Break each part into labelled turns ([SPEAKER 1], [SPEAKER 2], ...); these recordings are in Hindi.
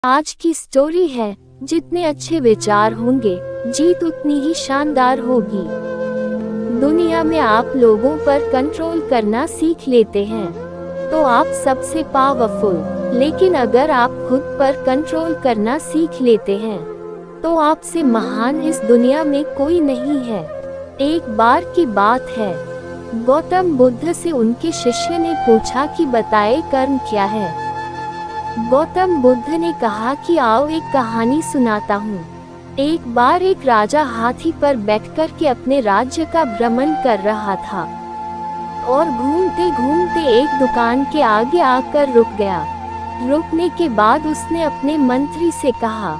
[SPEAKER 1] आज की स्टोरी है, जितने अच्छे विचार होंगे जीत उतनी ही शानदार होगी। दुनिया में आप लोगों पर कंट्रोल करना सीख लेते हैं तो आप सबसे पावरफुल, लेकिन अगर आप खुद पर कंट्रोल करना सीख लेते हैं तो आपसे महान इस दुनिया में कोई नहीं है। एक बार की बात है, गौतम बुद्ध से उनके शिष्य ने पूछा कि बताए कर्म क्या है। गौतम बुद्ध ने कहा कि आओ एक कहानी सुनाता हूँ। एक बार एक राजा हाथी पर बैठकर के अपने राज्य का भ्रमण कर रहा था और घूमते घूमते एक दुकान के आगे आकर रुक गया। रुकने के बाद उसने अपने मंत्री से कहा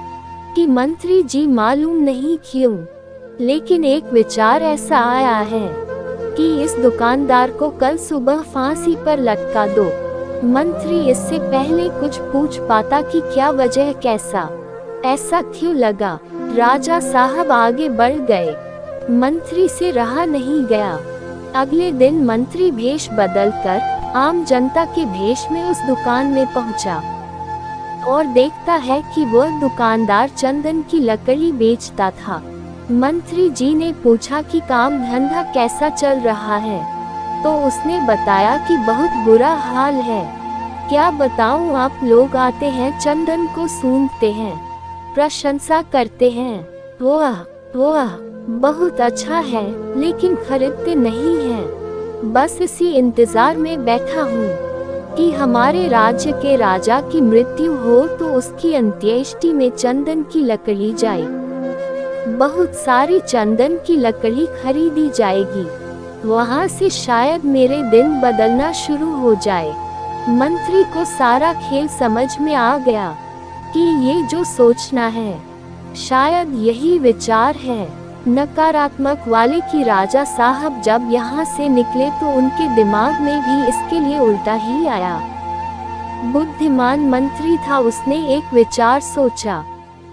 [SPEAKER 1] कि मंत्री जी, मालूम नहीं क्यों, लेकिन एक विचार ऐसा आया है कि इस दुकानदार को कल सुबह फांसी पर लटका दो। मंत्री इससे पहले कुछ पूछ पाता कि क्या वजह, कैसा, ऐसा क्यों लगा। राजा साहब आगे बढ़ गए। मंत्री से रहा नहीं गया। अगले दिन मंत्री भेष बदलकर आम जनता के भेष में उस दुकान में पहुंचा और देखता है कि वह दुकानदार चंदन की लकड़ी बेचता था। मंत्री जी ने पूछा कि काम धंधा कैसा चल रहा है, तो उसने बताया कि बहुत बुरा हाल है। क्या बताऊं, आप लोग आते हैं, चंदन को सूंघते हैं, प्रशंसा करते हैं, वाह बहुत अच्छा है, लेकिन खरीदते नहीं हैं। बस इसी इंतजार में बैठा हूँ कि हमारे राज्य के राजा की मृत्यु हो तो उसकी अंत्येष्टि में चंदन की लकड़ी जाए। बहुत सारी चंदन की लकड़ी खरीदी जाएगी, वहाँ से शायद मेरे दिन बदलना शुरू हो जाए। मंत्री को सारा खेल समझ में आ गया कि ये जो सोचना है शायद यही विचार है नकारात्मक वाले की। राजा साहब जब यहाँ से निकले तो उनके दिमाग में भी इसके लिए उल्टा ही आया। बुद्धिमान मंत्री था, उसने एक विचार सोचा।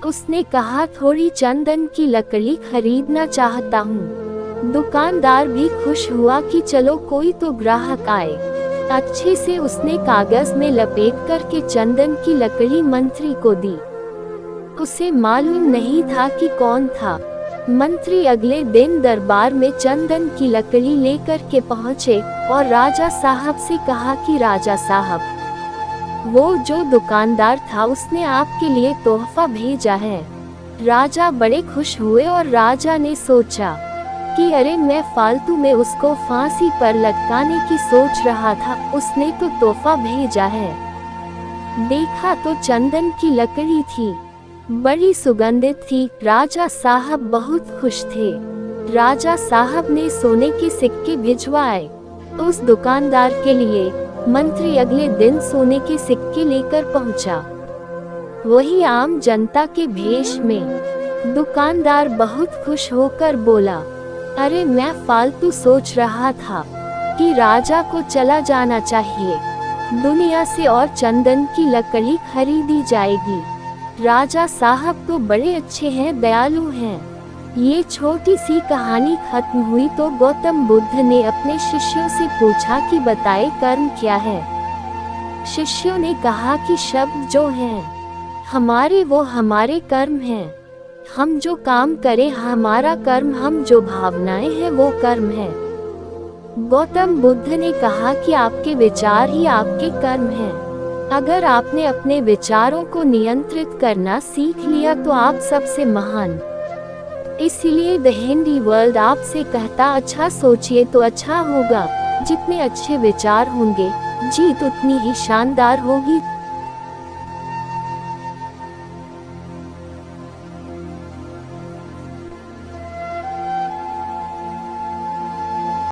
[SPEAKER 1] उसने कहा, थोड़ी चंदन की लकड़ी खरीदना चाहता हूँ। दुकानदार भी खुश हुआ कि चलो कोई तो ग्राहक आए। अच्छे से उसने कागज में लपेट करके चंदन की लकड़ी मंत्री को दी। उसे मालूम नहीं था कि कौन था। मंत्री अगले दिन दरबार में चंदन की लकड़ी लेकर के पहुँचे और राजा साहब से कहा कि राजा साहब, वो जो दुकानदार था उसने आपके लिए तोहफा भेजा है। राजा बड़े खुश हुए और राजा ने सोचा कि अरे, मैं फालतू में उसको फांसी पर लटकाने की सोच रहा था, उसने तो तोहफा भेजा है। देखा तो चंदन की लकड़ी थी, बड़ी सुगंधित थी। राजा साहब बहुत खुश थे। राजा साहब ने सोने के सिक्के भिजवाए उस दुकानदार के लिए। मंत्री अगले दिन सोने के सिक्के लेकर पहुंचा, वही आम जनता के भेष में। दुकानदार बहुत खुश होकर बोला, अरे, मैं फालतू सोच रहा था कि राजा को चला जाना चाहिए, दुनिया से और चंदन की लकड़ी खरीदी जाएगी। राजा साहब तो बड़े अच्छे हैं, दयालु हैं। ये छोटी सी कहानी खत्म हुई तो गौतम बुद्ध ने अपने शिष्यों से पूछा कि बताए कर्म क्या है। शिष्यों ने कहा कि शब्द जो हैं हमारे, वो हमारे कर्म हैं। हम जो काम करें हमारा कर्म, हम जो भावनाएं हैं वो कर्म है। गौतम बुद्ध ने कहा कि आपके विचार ही आपके कर्म हैं। अगर आपने अपने विचारों को नियंत्रित करना सीख लिया तो आप सबसे महान। इसलिए द हिंदी वर्ल्ड आपसे कहता, अच्छा सोचिए तो अच्छा होगा। जितने अच्छे विचार होंगे जीत उतनी ही शानदार होगी।